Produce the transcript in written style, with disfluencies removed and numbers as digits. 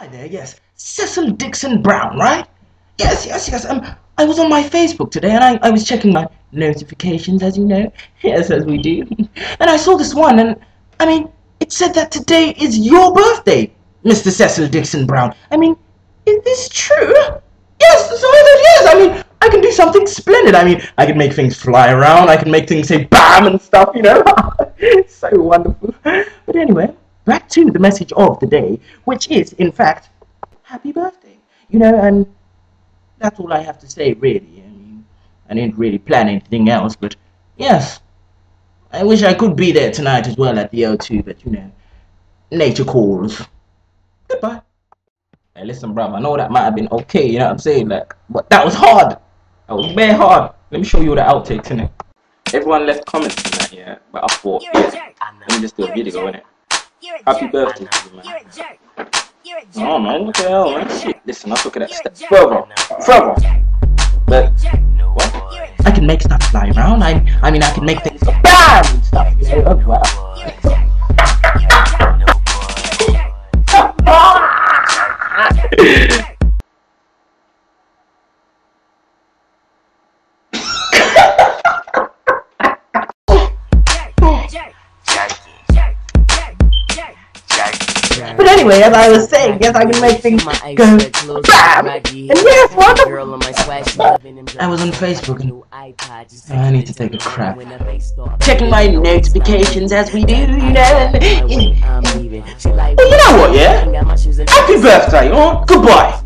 Hi there, yes. Cecil Dixon Brown, right? Yes. I was on my Facebook today and I was checking my notifications, as you know. Yes, as we do. And I saw this one and, I mean, it said that today is your birthday, Mr. Cecil Dixon Brown. I mean, is this true? Yes, so it is. I mean, I can do something splendid. I mean, I can make things fly around. I can make things say BAM and stuff, you know. It's so wonderful. But anyway, back to the message of the day, which is, in fact, happy birthday. You know, and that's all I have to say, really. I mean, I didn't really plan anything else, but yes, I wish I could be there tonight as well at the O2, but you know, nature calls. Goodbye. Hey, listen, bruv, I know that might have been okay, you know what I'm saying? Like, but that was hard. That was bare hard. Let me show you the outtakes, innit? Everyone left comments on that, yeah, but I thought, yeah, let me just do a video, innit? Happy birthday to you, man. Oh, man, what the hell, man? Shit, listen, I took it a step further. But, what? I can make stuff fly around. I mean, I can make things go BAM and stuff, you know? Oh, wow. But anyway, as I was saying, yes, I can make things go BAM! And yes, wonderful! I was on Facebook and I need to take a crap. Checking my notifications as we do, you know. Well, you know what, yeah? Happy birthday, oh, goodbye!